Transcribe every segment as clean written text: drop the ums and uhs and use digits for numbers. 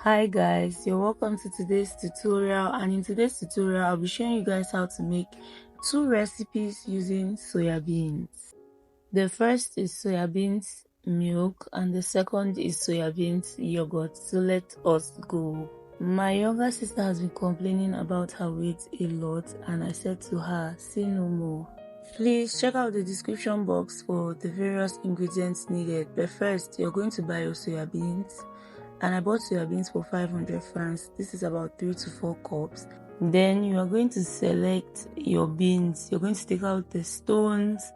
Hi guys, you're welcome to today's tutorial, and in today's tutorial I'll be showing you guys how to make two recipes using soya beans. The first is soya beans milk and the second is soya beans yogurt. So let us go. My younger sister has been complaining about her weight a lot, and I said to her, say no more. Please check out the description box for the various ingredients needed. But first, you're going to buy your soya beans, and I bought soya beans for 500 francs. This is about 3 to 4 cups. Then you are going to select your beans. You're going to take out the stones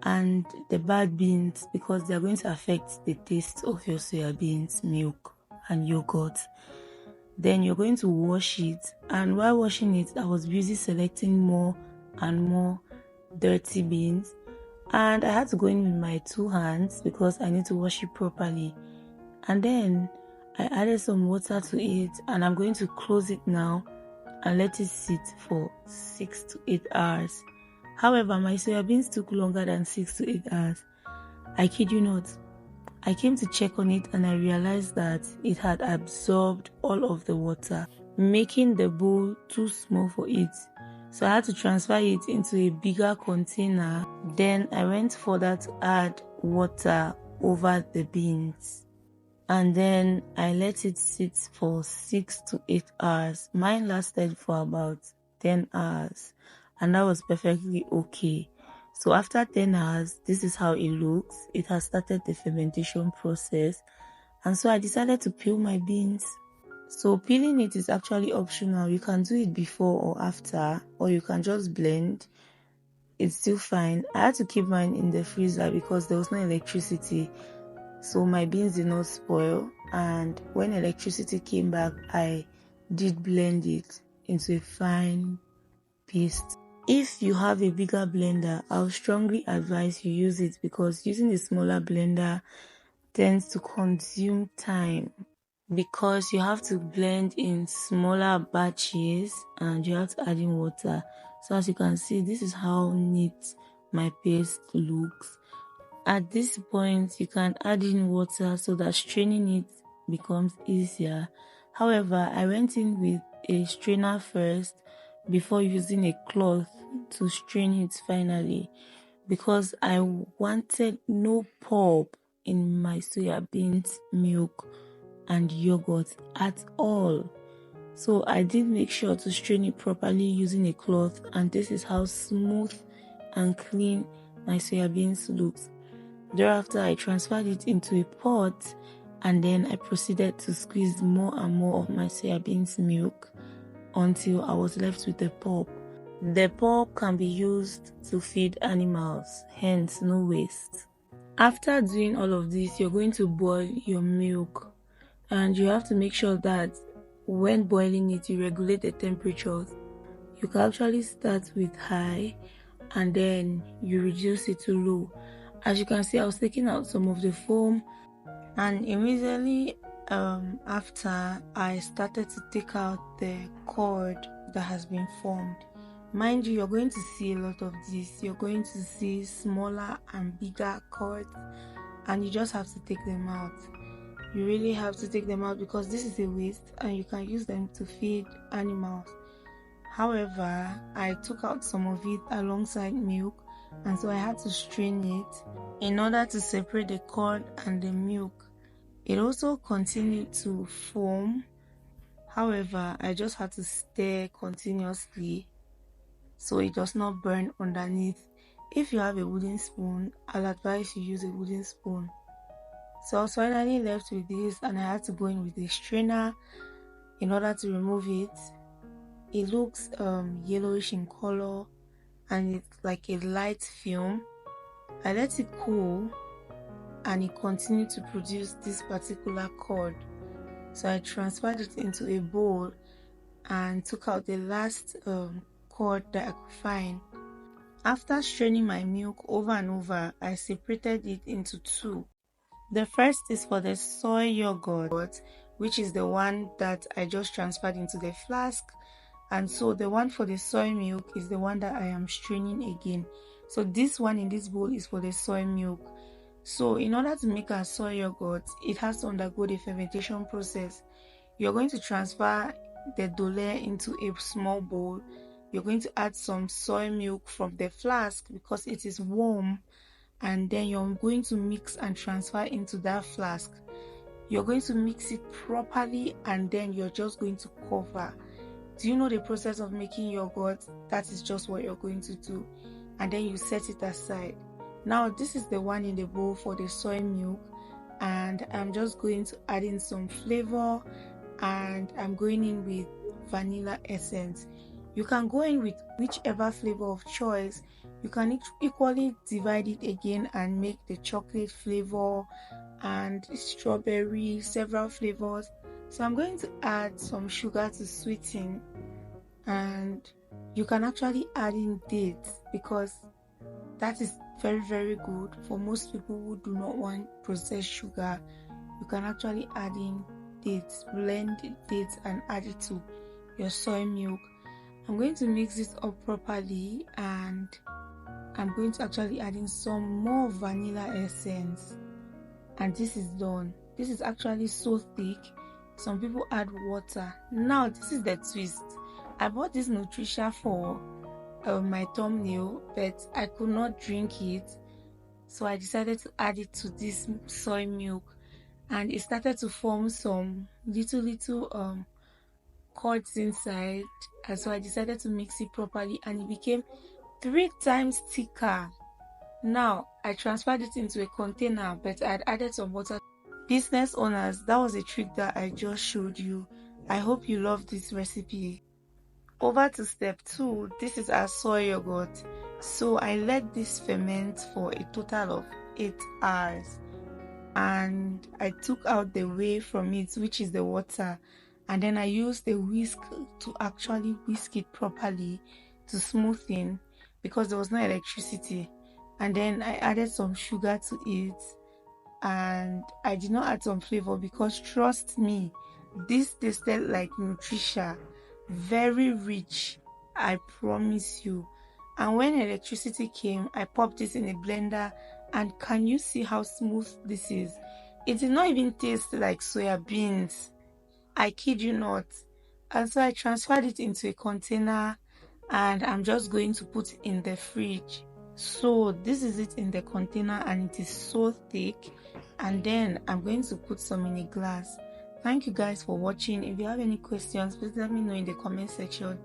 and the bad beans because they are going to affect the taste of your soya beans milk and yogurt. Then you're going to wash it, and while washing it I was busy selecting more and more dirty beans, and I had to go in with my 2 hands because I need to wash it properly. And then I added some water to it, and I'm going to close it now and let it sit for 6 to 8 hours. However, my soya beans took longer than 6 to 8 hours. I kid you not. I came to check on it and I realized that it had absorbed all of the water, making the bowl too small for it. So I had to transfer it into a bigger container. Then I went further to add water over the beans, and then I let it sit for 6 to 8 hours. Mine lasted for about 10 hours, and that was perfectly okay. So after 10 hours, this is how it looks. It has started the fermentation process, and so I decided to peel my beans. So peeling it is actually optional. You can do it before or after, or you can just blend. It's still fine. I had to keep mine in the freezer because there was no electricity, so my beans did not spoil. And when electricity came back, I did blend it into a fine paste. If you have a bigger blender, I'll strongly advise you use it because using a smaller blender tends to consume time, because you have to blend in smaller batches and you have to add in water. So as you can see, this is how neat my paste looks. At this point, you can add in water so that straining it becomes easier. However, I went in with a strainer first before using a cloth to strain it finally, because I wanted no pulp in my soya beans milk and yogurt at all. So I did make sure to strain it properly using a cloth, and this is how smooth and clean my soya beans looks. Thereafter, I transferred it into a pot, and then I proceeded to squeeze more and more of my soya beans milk until I was left with the pulp. The pulp can be used to feed animals, hence no waste. After doing all of this, you're going to boil your milk, and you have to make sure that when boiling it, you regulate the temperatures. You can actually start with high and then you reduce it to low. As you can see, I was taking out some of the foam, and immediately after, I started to take out the curd that has been formed. Mind you, you're going to see a lot of this. You're going to see smaller and bigger curds, and you just have to take them out. You really have to take them out because this is a waste and you can use them to feed animals. However, I took out some of it alongside milk, and so I had to strain it in order to separate the curd and the milk. It also continued to foam. However, I just had to stir continuously so it does not burn underneath. If you have a wooden spoon, I'll advise you use a wooden spoon. So I was finally left with this, and I had to go in with a strainer in order to remove it. It looks yellowish in color, and it's like a light film. I let it cool, and it continued to produce this particular curd. So I transferred it into a bowl and took out the last curd that I could find. After straining my milk over and over, I separated it into two. The first is for the soy yogurt, which is the one that I just transferred into the flask, and so the one for the soy milk is the one that I am straining again. So this one in this bowl is for the soy milk. So in order to make a soy yogurt, it has to undergo the fermentation process. You're going to transfer the dolait into a small bowl. You're going to add some soy milk from the flask because it is warm, and then you're going to mix and transfer into that flask. You're going to mix it properly, and then you're just going to cover. Do you know the process of making yogurt? That is just what you're going to do, and then you set it aside. Now this is the one in the bowl for the soy milk, and I'm just going to add in some flavor, and I'm going in with vanilla essence. You can go in with whichever flavor of choice. You can equally divide it again and make the chocolate flavor and strawberry, several flavors. So I'm going to add some sugar to sweeten, and you can actually add in dates because that is very, very good for most people who do not want processed sugar. You can actually add in dates, blend dates and add it to your soy milk. I'm going to mix this up properly, and I'm going to actually add in some more vanilla essence, and this is done. This is actually so thick. Some people add water. Now this is the twist. I bought this Nutricia for my thumbnail, but I could not drink it, so I decided to add it to this soy milk, and it started to form some little curds inside, and so I decided to mix it properly, and it became 3 times thicker. Now I transferred it into a container, but I had added some water. Business owners, that was a trick that I just showed you. I hope you love this recipe. Over to step 2. This is our soy yogurt. So I let this ferment for a total of 8 hours, and I took out the whey from it, which is the water, and then I used the whisk to actually whisk it properly to smoothen because there was no electricity. And then I added some sugar to it, and I did not add some flavor because, trust me, this tasted like Nutricia. Very rich, I promise you. And when electricity came, I popped it in a blender, and can you see how smooth this is? It did not even taste like soya beans, I kid you not. And so I transferred it into a container, and I'm just going to put it in the fridge. So this is it in the container, and it is so thick. And then I'm going to put some in a glass. Thank you guys for watching. If you have any questions, please let me know in the comment section.